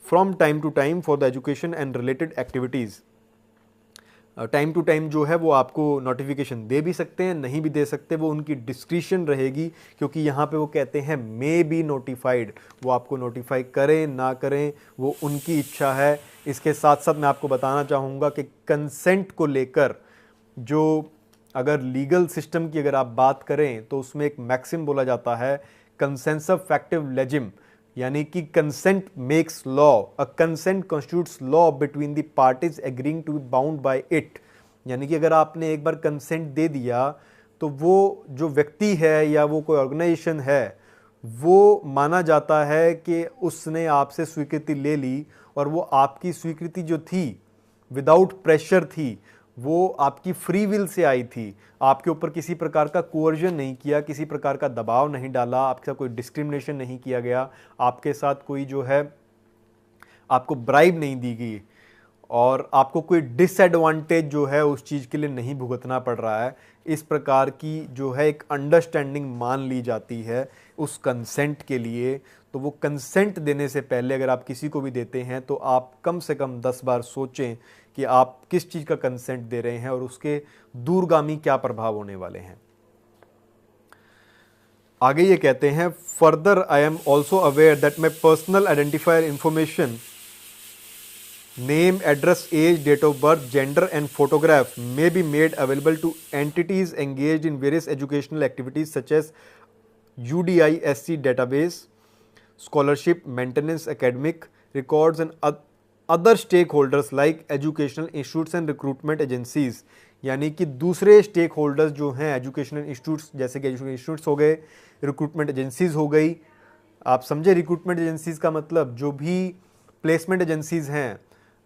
From time to time for the education and related activities, time to time जो है वो आपको नोटिफिकेशन दे भी सकते हैं, नहीं भी दे सकते, वो उनकी डिस्क्रिशन रहेगी, क्योंकि यहाँ पे वो कहते हैं मे बी नोटिफाइड, वो आपको नोटिफाई करें ना करें वो उनकी इच्छा है। इसके साथ साथ मैं आपको बताना चाहूँगा कि कंसेंट को लेकर जो अगर लीगल सिस्टम की अगर आप बात करें तो उसमें एक मैक्सिम बोला जाता है, कंसेंसस फैक्टिव लेजिम, यानी कि consent makes law, a consent constitutes law between the parties agreeing to be bound by it. यानी कि अगर आपने एक बार कंसेंट दे दिया तो वो जो व्यक्ति है या वो कोई ऑर्गेनाइजेशन है वो माना जाता है कि उसने आपसे स्वीकृति ले ली, और वो आपकी स्वीकृति जो थी विदाउट प्रेशर थी, वो आपकी फ्री विल से आई थी, आपके ऊपर किसी प्रकार का कोअर्जन नहीं किया, किसी प्रकार का दबाव नहीं डाला, आपके साथ कोई डिस्क्रिमिनेशन नहीं किया गया, आपके साथ कोई जो है आपको ब्राइब नहीं दी गई, और आपको कोई डिसएडवांटेज जो है उस चीज़ के लिए नहीं भुगतना पड़ रहा है। इस प्रकार की जो है एक अंडरस्टैंडिंग मान ली जाती है उस कंसेंट के लिए। तो वो कंसेंट देने से पहले अगर आप किसी को भी देते हैं तो आप कम से कम 10 बार सोचें कि आप किस चीज़ का कंसेंट दे रहे हैं और उसके दूरगामी क्या प्रभाव होने वाले हैं। आगे ये कहते हैं, further I am also aware that my personal identifier information Name, address, age, date of birth, gender and photograph may be made available to entities engaged in various educational activities such as UDISC database, scholarship, maintenance, academic records and other stakeholders like educational institutes and recruitment agencies। यानी कि दूसरे stake holders जो हैं educational institutes, जैसे कि educational institutes हो गए, recruitment agencies हो गई। आप समझे रिक्रूटमेंट एजेंसीज का मतलब, जो भी प्लेसमेंट एजेंसीज हैं,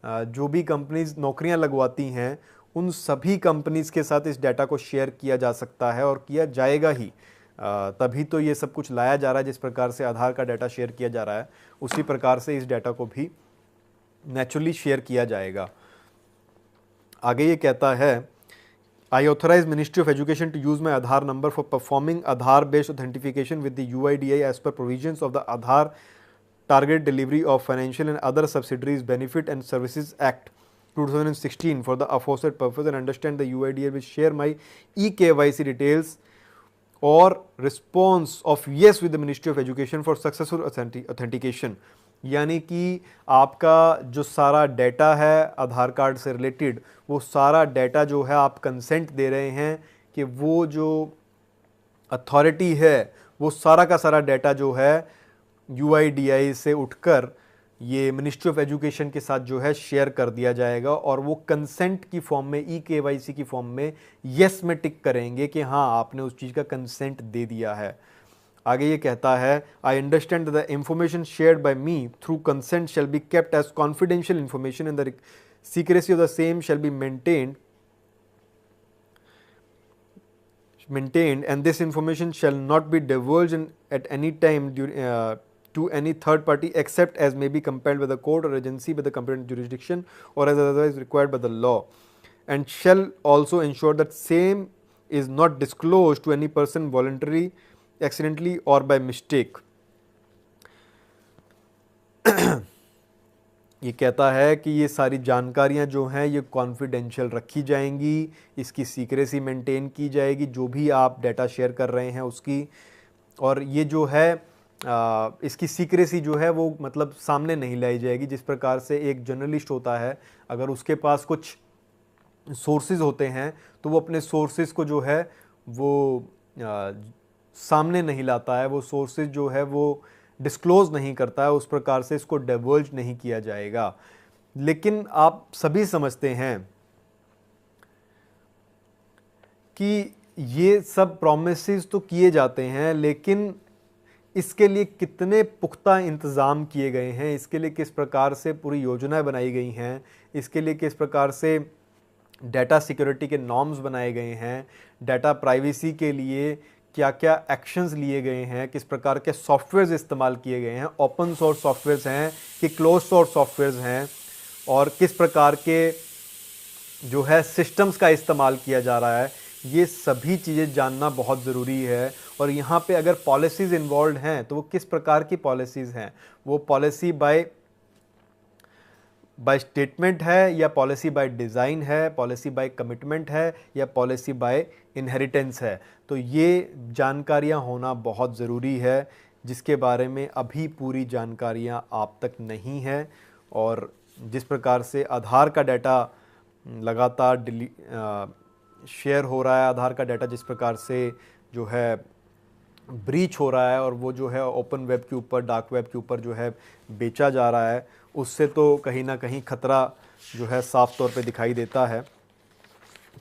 जो भी कंपनीज नौकरियां लगवाती हैं, उन सभी कंपनीज के साथ इस डाटा को शेयर किया जा सकता है और किया जाएगा ही। तभी तो ये सब कुछ लाया जा रहा है। जिस प्रकार से आधार का डाटा शेयर किया जा रहा है, उसी प्रकार से इस डाटा को भी नेचुरली शेयर किया जाएगा। आगे ये कहता है, I authorise ministry of education to use my Aadhaar number for performing Aadhaar based authentication with the UIDAI as per provisions of the Aadhaar target delivery of financial and other subsidiaries benefit and services act 2016 for the aforesaid purpose, and understand the UIDAI will share my eKYC details or response of yes with the Ministry of Education for successful authentication। यानी कि आपका जो सारा data है आधार card से related, वो सारा data जो है आप कंसेंट दे रहे हैं कि वो जो अथॉरिटी है वो सारा का सारा डाटा जो है UIDAI से उठकर ये मिनिस्ट्री ऑफ एजुकेशन के साथ जो है शेयर कर दिया जाएगा, और वो कंसेंट की फॉर्म में, eKYC की फॉर्म में येस में टिक करेंगे कि हाँ आपने उस चीज़ का कंसेंट दे दिया है। आगे ये कहता है, I understand the information shared by me through consent shall be kept as confidential information and the secrecy of the same shall be maintained and this information shall not be divulged at any time to any third party except as may be compelled by the court or agency by the competent jurisdiction or as otherwise required by the law, and shall also ensure that same is not disclosed to any person voluntarily, accidentally or by mistake। ये कहता है कि ये सारी जानकारियां जो हैं ये कॉन्फिडेंशियल रखी जाएंगी, इसकी सीक्रेसी मेंटेन की जाएगी, जो भी आप डाटा शेयर कर रहे हैं उसकी, और ये जो है इसकी सीक्रेसी जो है वो मतलब सामने नहीं लाई जाएगी। जिस प्रकार से एक जर्नलिस्ट होता है, अगर उसके पास कुछ सोर्सेज होते हैं तो वो अपने सोर्सेज को जो है वो सामने नहीं लाता है, वो सोर्सेज जो है वो डिस्क्लोज नहीं करता है, उस प्रकार से इसको डिवल्ज नहीं किया जाएगा। लेकिन आप सभी समझते हैं कि ये सब प्रॉमिसेस तो किए जाते हैं, लेकिन इसके लिए कितने पुख्ता इंतज़ाम किए गए हैं, इसके लिए किस प्रकार से पूरी योजनाएं बनाई गई हैं, इसके लिए किस प्रकार से डाटा सिक्योरिटी के नॉर्म्स बनाए गए हैं, डाटा प्राइवेसी के लिए क्या क्या एक्शंस लिए गए हैं, किस प्रकार के सॉफ्टवेयर्स इस्तेमाल किए गए हैं, ओपन सोर्स सॉफ्टवेयर्स हैं कि क्लोज सोर्स सॉफ्टवेयर्स हैं, और किस प्रकार के जो है सिस्टम्स का इस्तेमाल किया जा रहा है, ये सभी चीज़ें जानना बहुत ज़रूरी है। और यहाँ पे अगर पॉलिसीज़ इन्वॉल्व हैं तो वो किस प्रकार की पॉलिसीज़ हैं, वो पॉलिसी बाय स्टेटमेंट है या पॉलिसी बाय डिज़ाइन है, पॉलिसी बाय कमिटमेंट है या पॉलिसी बाय इनहेरिटेंस है। तो ये जानकारियाँ होना बहुत ज़रूरी है, जिसके बारे में अभी पूरी जानकारियाँ आप तक नहीं हैं। और जिस प्रकार से आधार का डाटा लगातार शेयर हो रहा है, आधार का डाटा जिस प्रकार से जो है ब्रीच हो रहा है और वो जो है ओपन वेब के ऊपर, डार्क वेब के ऊपर जो है बेचा जा रहा है, उससे तो कहीं ना कहीं ख़तरा जो है साफ तौर पे दिखाई देता है।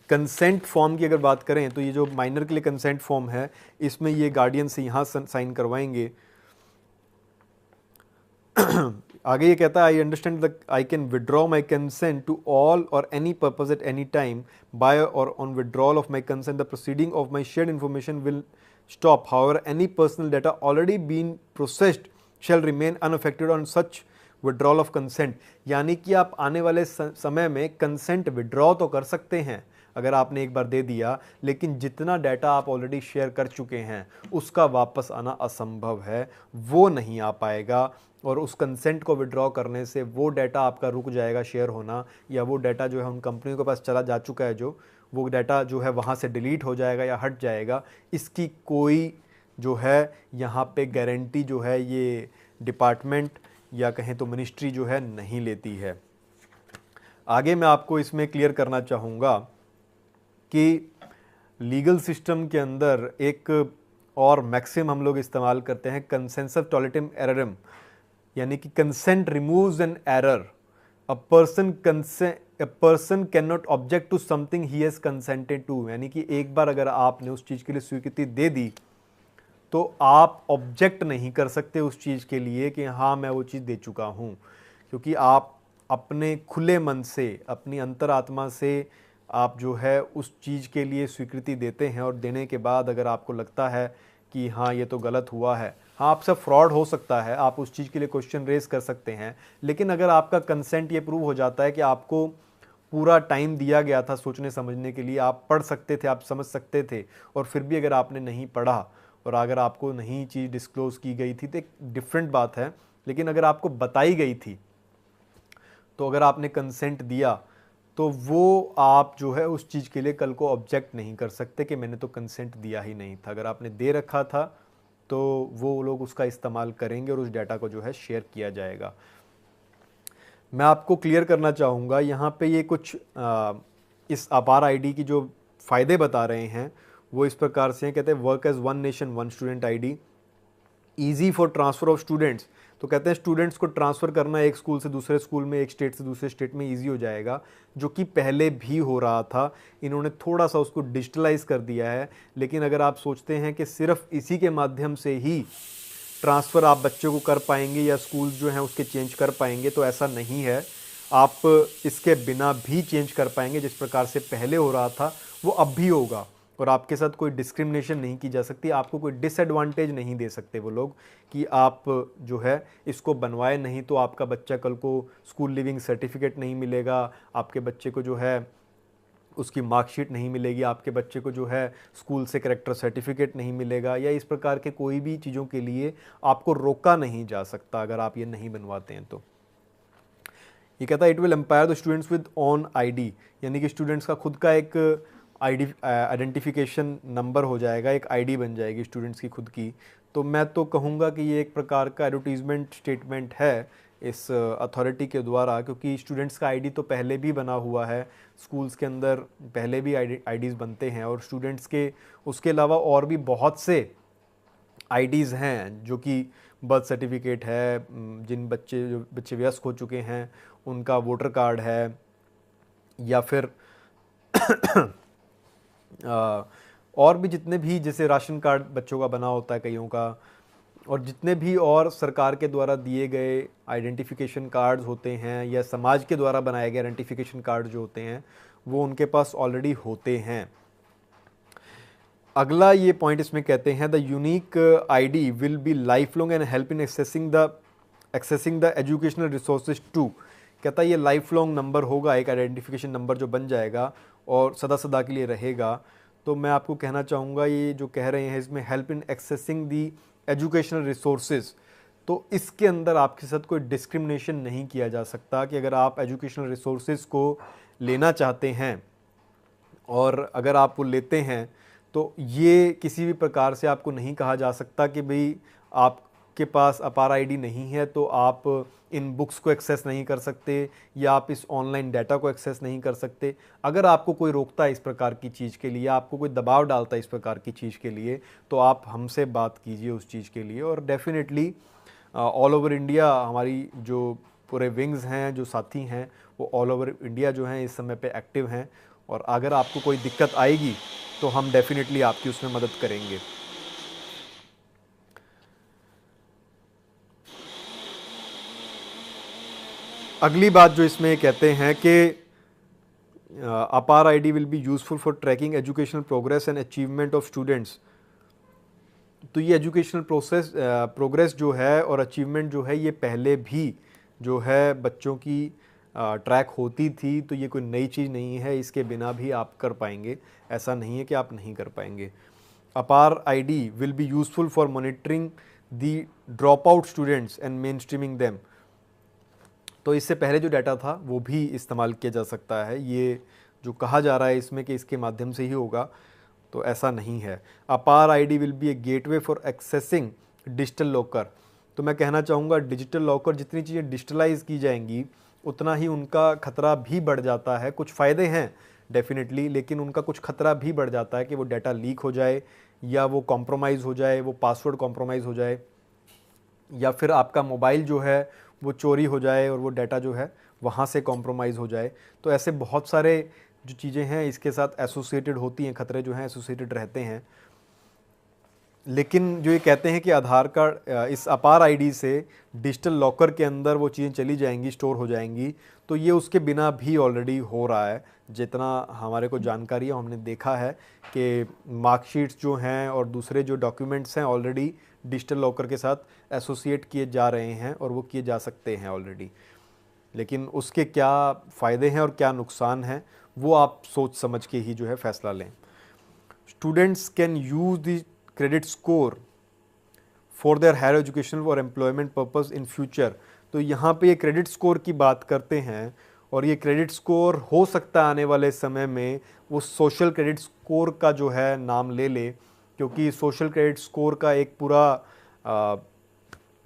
कंसेंट फॉर्म की अगर बात करें तो ये जो माइनर के लिए कंसेंट फॉर्म है, इसमें ये गार्डियन से यहाँ साइन करवाएंगे। आगे ये कहता है, I understand that I can withdraw my consent to all or any purpose at any time by or on withdrawal of my consent the proceeding of my shared information will stop. However, any personal data already been processed shall remain unaffected on such withdrawal of consent। यानी कि आप आने वाले समय में consent withdraw तो कर सकते हैं अगर आपने एक बार दे दिया, लेकिन जितना डाटा आप ऑलरेडी शेयर कर चुके हैं उसका वापस आना असंभव है, वो नहीं आ पाएगा। और उस कंसेंट को विड्रॉ करने से वो डाटा आपका रुक जाएगा शेयर होना, या वो डाटा जो है उन कंपनियों के पास चला जा चुका है, जो वो डाटा जो है वहाँ से डिलीट हो जाएगा या हट जाएगा। इसकी कोई जो है यहाँ पे गारंटी जो है ये डिपार्टमेंट या कहें तो मिनिस्ट्री जो है नहीं लेती है। आगे मैं आपको इसमें क्लियर करना चाहूँगा कि लीगल सिस्टम के अंदर एक और मैक्सिम हम लोग इस्तेमाल करते हैं, कंसेंसस टोलेटिम एररम, यानी कि consent removes an error. A person can not object to something he has consented to, यानी कि एक बार अगर आपने उस चीज़ के लिए स्वीकृति दे दी तो आप ऑब्जेक्ट नहीं कर सकते उस चीज़ के लिए कि हाँ मैं वो चीज़ दे चुका हूँ, क्योंकि आप अपने खुले मन से, अपनी अंतरात्मा से आप जो है उस चीज़ के लिए स्वीकृति देते हैं, और देने के बाद अगर आपको लगता है कि हाँ ये तो गलत हुआ है, हाँ आपसे फ्रॉड हो सकता है, आप उस चीज़ के लिए क्वेश्चन रेज कर सकते हैं, लेकिन अगर आपका कंसेंट ये प्रूव हो जाता है कि आपको पूरा टाइम दिया गया था सोचने समझने के लिए, आप पढ़ सकते थे, आप समझ सकते थे, और फिर भी अगर आपने नहीं पढ़ा और अगर आपको नहीं चीज़ डिस्क्लोज़ की गई थी तो एक डिफरेंट बात है, लेकिन अगर आपको बताई गई थी तो अगर आपने कंसेंट दिया तो वो आप जो है उस चीज़ के लिए कल को ऑब्जेक्ट नहीं कर सकते कि मैंने तो कंसेंट दिया ही नहीं था। अगर आपने दे रखा था तो वो लोग उसका इस्तेमाल करेंगे और उस डाटा को जो है शेयर किया जाएगा। मैं आपको क्लियर करना चाहूँगा यहाँ पे ये कुछ इस अपार आईडी की जो फ़ायदे बता रहे हैं वो इस प्रकार से हैं। कहते हैं work as one nation one student ID, easy for transfer of students. तो कहते हैं स्टूडेंट्स को ट्रांसफ़र करना एक स्कूल से दूसरे स्कूल में, एक स्टेट से दूसरे स्टेट में ईजी हो जाएगा, जो कि पहले भी हो रहा था। इन्होंने थोड़ा सा उसको डिजिटलाइज कर दिया है, लेकिन अगर आप सोचते हैं कि सिर्फ इसी के माध्यम से ही ट्रांसफ़र आप बच्चों को कर पाएंगे या स्कूल्स जो हैं उसके चेंज कर पाएंगे, तो ऐसा नहीं है। आप इसके बिना भी चेंज कर पाएंगे। जिस प्रकार से पहले हो रहा था वो अब भी होगा, और आपके साथ कोई डिस्क्रिमिनेशन नहीं की जा सकती, आपको कोई डिसएडवांटेज नहीं दे सकते वो लोग कि आप जो है इसको बनवाए नहीं तो आपका बच्चा कल को स्कूल लिविंग सर्टिफिकेट नहीं मिलेगा, आपके बच्चे को जो है उसकी मार्कशीट नहीं मिलेगी, आपके बच्चे को जो है स्कूल से करेक्टर सर्टिफिकेट नहीं मिलेगा, या इस प्रकार के कोई भी चीज़ों के लिए आपको रोका नहीं जा सकता अगर आप ये नहीं बनवाते हैं तो। ये कहता है it will empower the students with on ID, यानी कि स्टूडेंट्स का खुद का एक आईडी आइडेंटिफिकेशन नंबर हो जाएगा, एक आईडी बन जाएगी स्टूडेंट्स की खुद की। तो मैं तो कहूँगा कि ये एक प्रकार का एडवर्टीजमेंट स्टेटमेंट है इस अथॉरिटी के द्वारा, क्योंकि स्टूडेंट्स का आईडी तो पहले भी बना हुआ है, स्कूल्स के अंदर पहले भी आईडीज़ बनते हैं, और स्टूडेंट्स के उसके अलावा और भी बहुत से आईडीज़ हैं जो कि बर्थ सर्टिफिकेट है, जो बच्चे वयस्क हो चुके हैं उनका वोटर कार्ड है, या फिर और भी जितने भी जैसे राशन कार्ड बच्चों का बना होता है कईयों का, और जितने भी और सरकार के द्वारा दिए गए आइडेंटिफिकेशन कार्ड्स होते हैं या समाज के द्वारा बनाए गए आइडेंटिफिकेशन कार्ड जो होते हैं वो उनके पास ऑलरेडी होते हैं। अगला ये पॉइंट इसमें कहते हैं the unique ID will be life long and help in accessing the educational resources too. कहता है ये लाइफ लॉन्ग नंबर होगा, एक आइडेंटिफिकेशन नंबर जो बन जाएगा और सदा सदा के लिए रहेगा। तो मैं आपको कहना चाहूँगा ये जो कह रहे हैं इसमें help in accessing the educational resources, तो इसके अंदर आपके साथ कोई डिस्क्रिमिनेशन नहीं किया जा सकता कि अगर आप एजुकेशनल रिसोर्सेज को लेना चाहते हैं और अगर आप वो लेते हैं तो ये किसी भी प्रकार से आपको नहीं कहा जा सकता कि भाई आपके पास अपार आईडी नहीं है तो आप इन बुक्स को एक्सेस नहीं कर सकते या आप इस ऑनलाइन डाटा को एक्सेस नहीं कर सकते। अगर आपको कोई रोकता है इस प्रकार की चीज़ के लिए, आपको कोई दबाव डालता है इस प्रकार की चीज़ के लिए, तो आप हमसे बात कीजिए उस चीज़ के लिए। और डेफिनेटली ऑल ओवर इंडिया हमारी जो पूरे विंग्स हैं, जो साथी हैं, वो ऑल ओवर इंडिया जो हैं इस समय पे एक्टिव हैं, और अगर आपको कोई दिक्कत आएगी तो हम डेफिनेटली आपकी उसमें मदद करेंगे। अगली बात जो इसमें कहते हैं कि APAAR ID will be useful for tracking educational progress and achievement of students. तो ये एजुकेशनल प्रोग्रेस जो है और अचीवमेंट जो है ये पहले भी जो है बच्चों की ट्रैक होती थी, तो ये कोई नई चीज़ नहीं है, इसके बिना भी आप कर पाएंगे, ऐसा नहीं है कि आप नहीं कर पाएंगे। अपार ID will be useful for monitoring the drop out students and main streaming them. तो इससे पहले जो डाटा था वो भी इस्तेमाल किया जा सकता है। ये जो कहा जा रहा है इसमें कि इसके माध्यम से ही होगा, तो ऐसा नहीं है। अपार ID will B A gateway for accessing digital locker. तो मैं कहना चाहूँगा डिजिटल लॉकर, जितनी चीज़ें डिजिटलाइज की जाएंगी उतना ही उनका खतरा भी बढ़ जाता है। कुछ फ़ायदे हैं डेफिनेटली, लेकिन उनका कुछ खतरा भी बढ़ जाता है कि वो डाटा लीक हो जाए, या वो कॉम्प्रोमाइज़ हो जाए, वो पासवर्ड कॉम्प्रोमाइज़ हो जाए, या फिर आपका मोबाइल जो है वो चोरी हो जाए और वो डाटा जो है वहाँ से कॉम्प्रोमाइज़ हो जाए। तो ऐसे बहुत सारे जो चीज़ें हैं इसके साथ एसोसिएटेड होती हैं, खतरे जो हैं एसोसिएटेड रहते हैं। लेकिन जो ये कहते हैं कि आधार कार्ड इस अपार आईडी से डिजिटल लॉकर के अंदर वो चीज़ें चली जाएंगी, स्टोर हो जाएंगी, तो ये उसके बिना भी ऑलरेडी हो रहा है। जितना हमारे को जानकारी है, हमने देखा है कि मार्कशीट्स जो हैं और दूसरे जो डॉक्यूमेंट्स हैं ऑलरेडी डिजिटल लॉकर के साथ एसोसिएट किए जा रहे हैं और वो किए जा सकते हैं ऑलरेडी। लेकिन उसके क्या फ़ायदे हैं और क्या नुकसान हैं, वो आप सोच समझ के ही जो है फ़ैसला लें। Students can use the credit score for their higher education और एम्प्लॉयमेंट पर्पस इन फ्यूचर। तो यहाँ पे ये क्रेडिट स्कोर की बात करते हैं, और ये क्रेडिट स्कोर हो सकता है आने वाले समय में वो सोशल क्रेडिट स्कोर का जो है नाम ले ले, क्योंकि सोशल क्रेडिट स्कोर का एक पूरा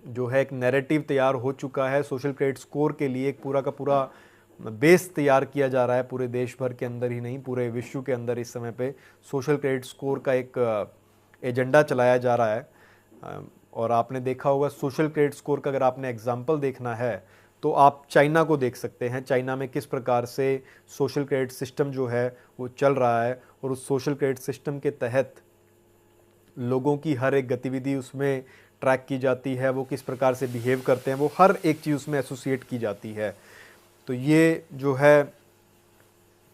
जो है एक नैरेटिव तैयार हो चुका है। सोशल क्रेडिट स्कोर के लिए एक पूरा का पूरा बेस तैयार किया जा रहा है, पूरे देश भर के अंदर ही नहीं पूरे विश्व के अंदर इस समय पे सोशल क्रेडिट स्कोर का एक एजेंडा चलाया जा रहा है। और आपने देखा होगा सोशल क्रेडिट स्कोर का अगर आपने एग्जाम्पल देखना है तो आप चाइना को देख सकते हैं। चाइना में किस प्रकार से सोशल क्रेडिट सिस्टम जो है वो चल रहा है, और उस सोशल क्रेडिट सिस्टम के तहत लोगों की हर एक गतिविधि उसमें ट्रैक की जाती है, वो किस प्रकार से बिहेव करते हैं, वो हर एक चीज़ उसमें एसोसिएट की जाती है। तो ये जो है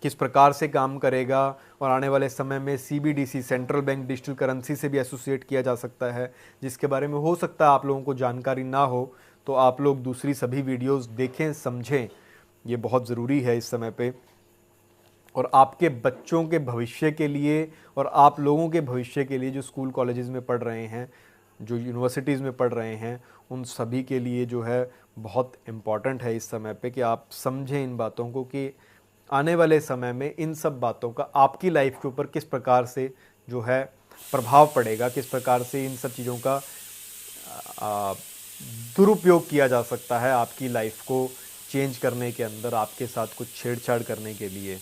किस प्रकार से काम करेगा, और आने वाले समय में CBDC central bank digital currency से भी एसोसिएट किया जा सकता है, जिसके बारे में हो सकता है आप लोगों को जानकारी ना हो, तो आप लोग दूसरी सभी वीडियोस देखें, समझें। ये बहुत ज़रूरी है इस समय पे, और आपके बच्चों के भविष्य के लिए और आप लोगों के भविष्य के लिए जो स्कूल कॉलेजेस में पढ़ रहे हैं, जो यूनिवर्सिटीज़ में पढ़ रहे हैं, उन सभी के लिए जो है बहुत इम्पॉर्टेंट है इस समय पे कि आप समझें इन बातों को, कि आने वाले समय में इन सब बातों का आपकी लाइफ के ऊपर किस प्रकार से जो है प्रभाव पड़ेगा, किस प्रकार से इन सब चीज़ों का आ, दुरुपयोग किया जा सकता है आपकी लाइफ को चेंज करने के अंदर, आपके साथ कुछ छेड़छाड़ करने के लिए।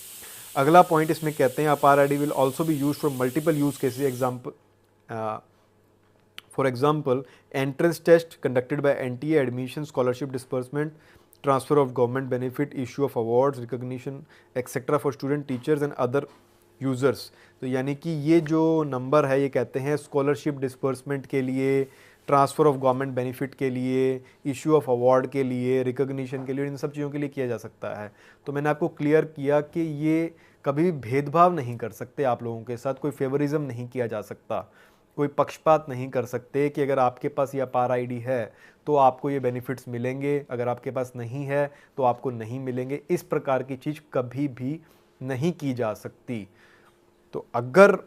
अगला पॉइंट इसमें कहते हैं अपार ID will also be use for multiple use cases. For example, entrance test conducted by NTA, admission, scholarship disbursement, transfer of government benefit, issue of awards, recognition, etc. for student, teachers and other users। तो यानी कि ये जो number है ये कहते हैं scholarship disbursement के लिए, ट्रांसफ़र ऑफ गवर्नमेंट बेनिफिट के लिए, इशू ऑफ अवार्ड के लिए, रिकॉग्निशन के लिए, इन सब चीज़ों के लिए किया जा सकता है। तो मैंने आपको क्लियर किया कि ये कभी भी भेदभाव नहीं कर सकते आप लोगों के साथ, कोई फेवरिज्म नहीं किया जा सकता, कोई पक्षपात नहीं कर सकते कि अगर आपके पास ये अपार आईडी है तो आपको ये बेनिफिट्स मिलेंगे, अगर आपके पास नहीं है तो आपको नहीं मिलेंगे। इस प्रकार की चीज़ कभी भी नहीं की जा सकती। तो अगर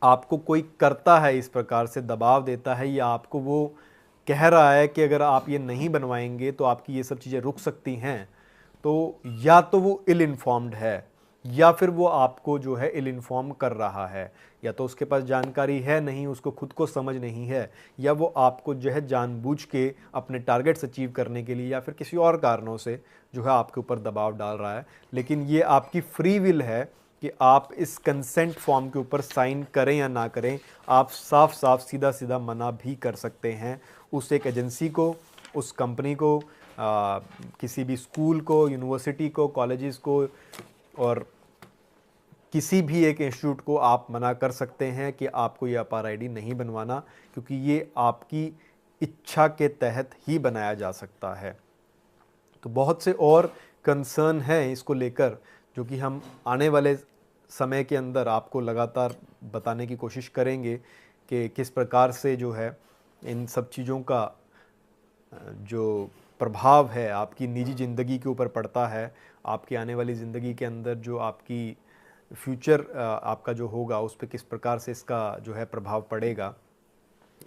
आपको कोई करता है इस प्रकार से दबाव देता है, या आपको वो कह रहा है कि अगर आप ये नहीं बनवाएंगे तो आपकी ये सब चीज़ें रुक सकती हैं, तो या तो वो इल इन्फॉर्म्ड है, या फिर वो आपको जो है इल इन्फॉर्म कर रहा है, या तो उसके पास जानकारी है नहीं, उसको खुद को समझ नहीं है, या वो आपको जो है जानबूझ के अपने टारगेट्स अचीव करने के लिए या फिर किसी और कारणों से जो है आपके ऊपर दबाव डाल रहा है। लेकिन ये आपकी फ्री विल है कि आप इस कंसेंट फॉर्म के ऊपर साइन करें या ना करें। आप साफ साफ सीधा सीधा मना भी कर सकते हैं उस एक एजेंसी को, उस कंपनी को, किसी भी स्कूल को, यूनिवर्सिटी को, कॉलेजेस को, और किसी भी एक इंस्टीट्यूट को आप मना कर सकते हैं कि आपको ये अपार आईडी नहीं बनवाना, क्योंकि ये आपकी इच्छा के तहत ही बनाया जा सकता है। तो बहुत से और कंसर्न हैं इसको लेकर, जो कि हम आने वाले समय के अंदर आपको लगातार बताने की कोशिश करेंगे कि किस प्रकार से जो है इन सब चीज़ों का जो प्रभाव है आपकी निजी ज़िंदगी के ऊपर पड़ता है, आपकी आने वाली ज़िंदगी के अंदर जो आपकी फ्यूचर आपका जो होगा उस पर किस प्रकार से इसका जो है प्रभाव पड़ेगा,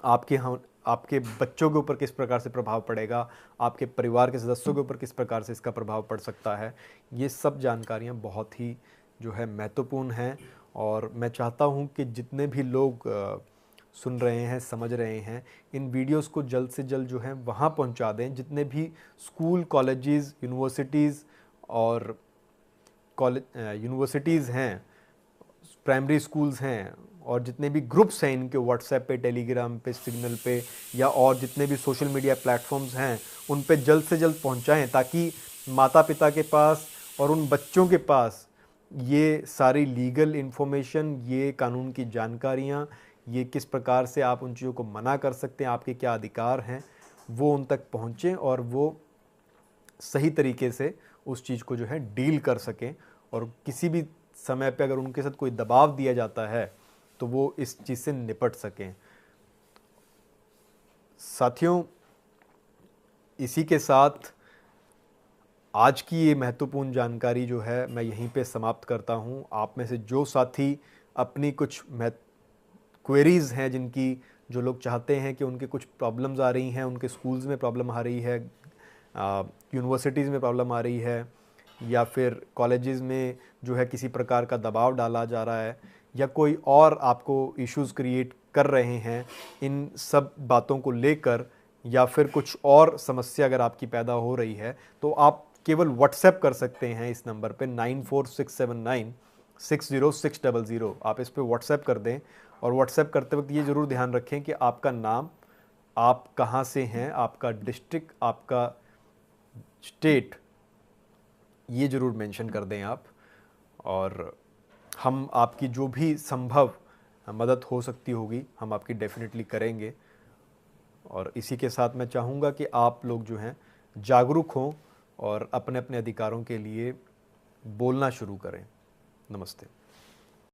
आपके बच्चों के ऊपर किस प्रकार से प्रभाव पड़ेगा, आपके परिवार के सदस्यों के ऊपर किस प्रकार से इसका प्रभाव पड़ सकता है। ये सब जानकारियाँ बहुत ही जो है महत्वपूर्ण हैं, और मैं चाहता हूँ कि जितने भी लोग सुन रहे हैं, समझ रहे हैं, इन वीडियोस को जल्द से जल्द जो है वहाँ पहुँचा दें। जितने भी स्कूल, कॉलेजेस, यूनिवर्सिटीज़ और यूनिवर्सिटीज़ हैं, प्राइमरी स्कूल्स हैं, और जितने भी ग्रुप्स हैं इनके व्हाट्सएप पे, टेलीग्राम पे, सिग्नल पे, या और जितने भी सोशल मीडिया प्लेटफॉर्म्स हैं उन पे जल्द से जल्द पहुंचाएं, ताकि माता पिता के पास और उन बच्चों के पास ये सारी लीगल इन्फॉर्मेशन, ये कानून की जानकारियाँ, ये किस प्रकार से आप उन चीज़ों को मना कर सकते हैं, आपके क्या अधिकार हैं, वो उन तक पहुँचें और वो सही तरीके से उस चीज़ को जो है डील कर सकें। और किसी भी समय पे अगर उनके साथ कोई दबाव दिया जाता है तो वो इस चीज़ से निपट सकें। साथियों, इसी के साथ आज की ये महत्वपूर्ण जानकारी जो है मैं यहीं पे समाप्त करता हूँ। आप में से जो साथी अपनी कुछ क्वेरीज़ हैं, जिनकी जो लोग चाहते हैं कि उनके कुछ प्रॉब्लम्स आ रही हैं, उनके स्कूल्स में प्रॉब्लम आ रही है, यूनिवर्सिटीज़ में प्रॉब्लम आ रही है, या फिर कॉलेजेस में जो है किसी प्रकार का दबाव डाला जा रहा है, या कोई और आपको इश्यूज़ क्रिएट कर रहे हैं, इन सब बातों को लेकर, या फिर कुछ और समस्या अगर आपकी पैदा हो रही है, तो आप केवल व्हाट्सएप कर सकते हैं इस नंबर पे 9467960600। आप इस पे व्हाट्सएप कर दें। और व्हाट्सएप करते वक्त ये ज़रूर ध्यान रखें कि आपका नाम, आप कहाँ से हैं, आपका डिस्ट्रिक्ट, आपका स्टेट, ये ज़रूर मेंशन कर दें आप। और हम आपकी जो भी संभव मदद हो सकती होगी हम आपकी डेफिनेटली करेंगे। और इसी के साथ मैं चाहूँगा कि आप लोग जो हैं जागरूक हों और अपने अपने अधिकारों के लिए बोलना शुरू करें। नमस्ते।